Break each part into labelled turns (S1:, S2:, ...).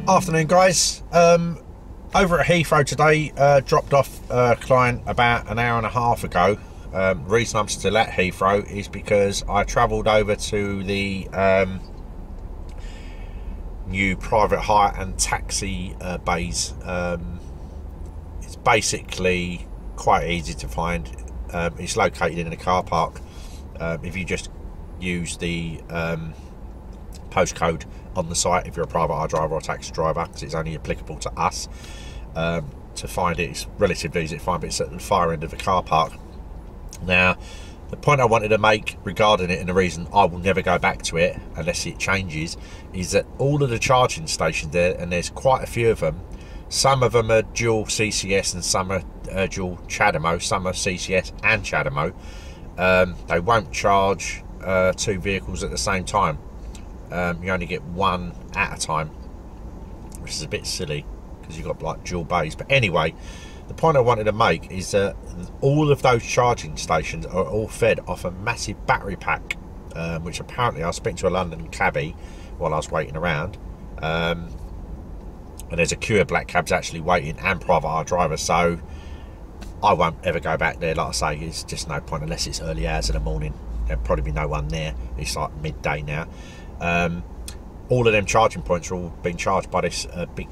S1: Afternoon, guys. Over at Heathrow today, dropped off a client about an hour and a half ago. The reason I'm still at Heathrow is because I travelled over to the new private hire and taxi bays. It's basically quite easy to find. It's located in a car park. If you just use the postcode on the site, if you're a private hire driver or taxi driver, because it's only applicable to us, to find it, it's relatively easy to find, but it's at the far end of the car park. Now, the point I wanted to make regarding it, and the reason I will never go back to it unless it changes, is that all of the charging stations there, and there's quite a few of them, some of them are dual CCS and some are dual CHAdeMO, some are CCS and CHAdeMO. They won't charge two vehicles at the same time. You only get one at a time, which is a bit silly because you've got like dual bays. But anyway, the point I wanted to make is that all of those charging stations are all fed off a massive battery pack, which apparently I was speaking to a London cabbie while I was waiting around, and there's a queue of black cabs actually waiting and private hire drivers, so I won't ever go back there. Like I say, it's just no point unless it's early hours of the morning. There'll probably be no one there. It's like midday now. All of them charging points are all being charged by this big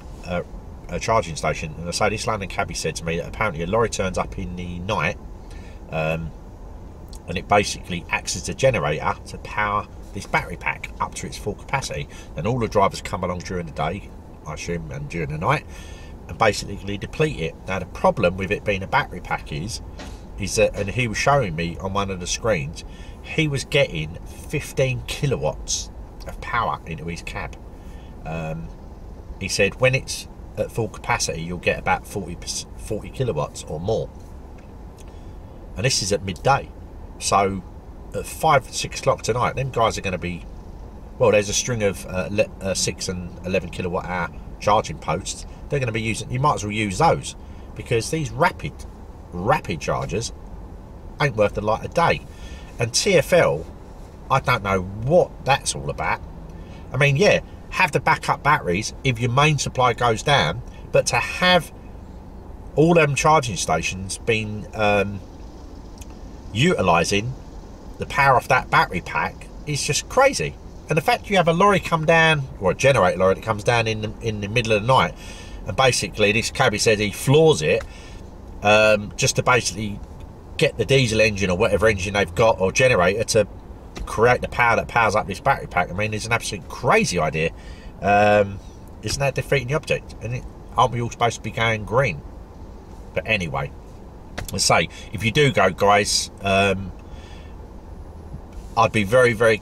S1: charging station. And I say, this London cabbie said to me that apparently a lorry turns up in the night, and it basically acts as a generator to power this battery pack up to its full capacity. And all the drivers come along during the day, I assume, and during the night, and basically deplete it. Now, the problem with it being a battery pack is that, and he was showing me on one of the screens, he was getting 15 kilowatts of power into his cab. He said when it's at full capacity, you'll get about 40 kilowatts or more. And this is at midday. So at 5, 6 o'clock tonight, them guys are going to be, well, there's a string of 6 and 11 kilowatt hour charging posts. They're going to be using, you might as well use those, because these rapid chargers ain't worth the light of day. And TfL, I don't know what that's all about. I mean, yeah, have the backup batteries if your main supply goes down, but to have all them charging stations been utilising the power of that battery pack is just crazy. And the fact you have a lorry come down, or a generator lorry that comes down in the middle of the night, and basically this cabbie said he floors it just to basically get the diesel engine or whatever engine they've got or generator to create the power that powers up this battery pack. I mean, it's an absolute crazy idea. Isn't that defeating the object? And aren't we all supposed to be going green? But anyway, let's say if you do go, guys, I'd be very, very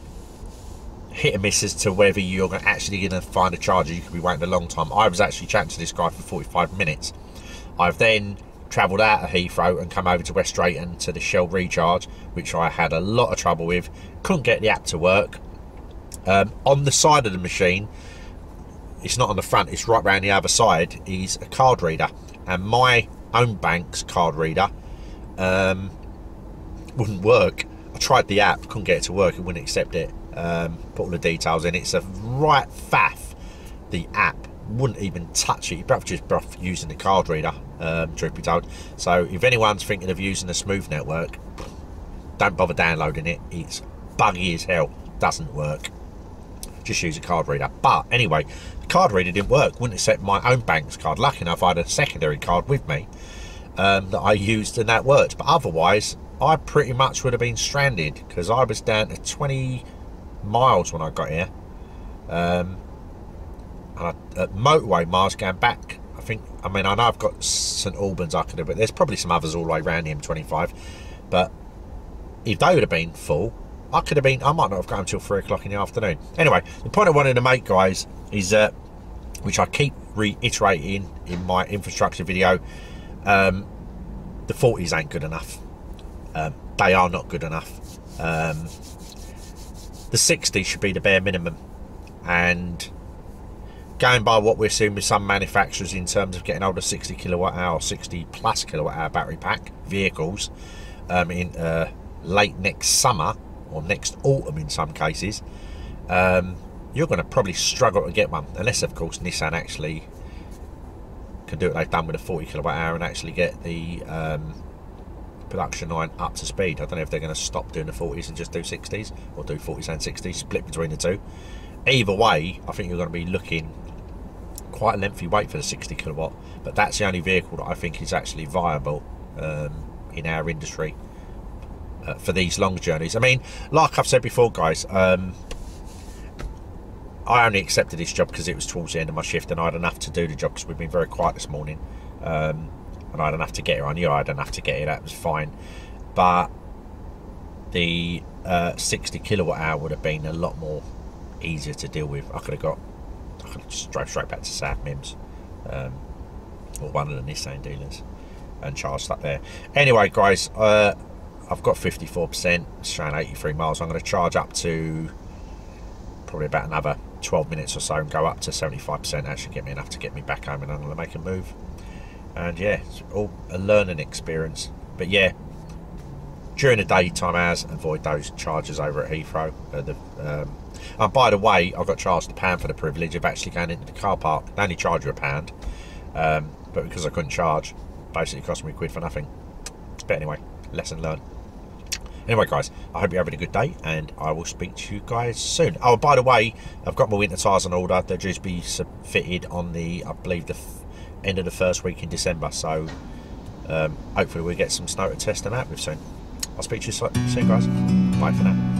S1: hit and miss as to whether you're actually going to find a charger. You could be waiting a long time. I was actually chatting to this guy for 45 minutes. I've then travelled out of Heathrow and come over to West Drayton to the Shell recharge, which I had a lot of trouble with. Couldn't get the app to work. On the side of the machine, it's not on the front, it's right round the other side, is a card reader, and my own bank's card reader wouldn't work. I tried the app, couldn't get it to work, it wouldn't accept it. Put all the details in, it's a right faff. The app wouldn't even touch it. You're probably just off using the card reader, truth be told. So if anyone's thinking of using the Smoov network, don't bother downloading it. It's buggy as hell, doesn't work. Just use a card reader. But anyway, the card reader didn't work, wouldn't accept my own bank's card. Lucky enough I had a secondary card with me that I used, and that worked. But otherwise I pretty much would have been stranded, because I was down to 20 miles when I got here, and at motorway miles going back, I mean I know I've got St Albans I could have, but there's probably some others all the way around the M25, but if they would have been full, I might not have got until 3 o'clock in the afternoon. Anyway, the point I wanted to make, guys, is that, which I keep reiterating in my infrastructure video, the 40s ain't good enough. They are not good enough. The 60 should be the bare minimum, and going by what we're seeing with some manufacturers in terms of getting older 60 kilowatt hour, 60 plus kilowatt hour battery pack vehicles in late next summer or next autumn in some cases, you're going to probably struggle to get one, unless of course Nissan actually can do what they've done with a 40 kilowatt hour and actually get the production line up to speed. I don't know if they're going to stop doing the 40s and just do 60s, or do 40s and 60s, split between the two. Either way, I think you're going to be looking quite a lengthy wait for the 60 kilowatt, but that's the only vehicle that I think is actually viable in our industry for these long journeys. I mean, like I've said before, guys, I only accepted this job because it was towards the end of my shift and I had enough to do the job, because we've been very quiet this morning, and I had enough to get here. I knew I had enough to get here, that was fine, but the 60 kilowatt hour would have been a lot more easier to deal with. I could have just drove straight back to South Mims, or one of the Nissan dealers, and charged up there. Anyway, guys, I've got 54%, showing 83 miles. I'm going to charge up to probably about another 12 minutes or so and go up to 75%. Actually get me enough to get me back home, and I'm going to make a move. And yeah, it's all a learning experience. But yeah, during the daytime hours, avoid those charges over at Heathrow. And by the way, I got charged £1 for the privilege of actually going into the car park. They only charge you £1, but because I couldn't charge, basically it cost me £1 for nothing. But anyway, lesson learned. Anyway, guys, I hope you're having a good day, and I will speak to you guys soon. Oh, by the way, I've got my winter tyres on order. They're due to be fitted on the, I believe, the end of the first week in December. So hopefully we'll get some snow to test them out with soon. I'll speak to you soon, guys. Bye for now.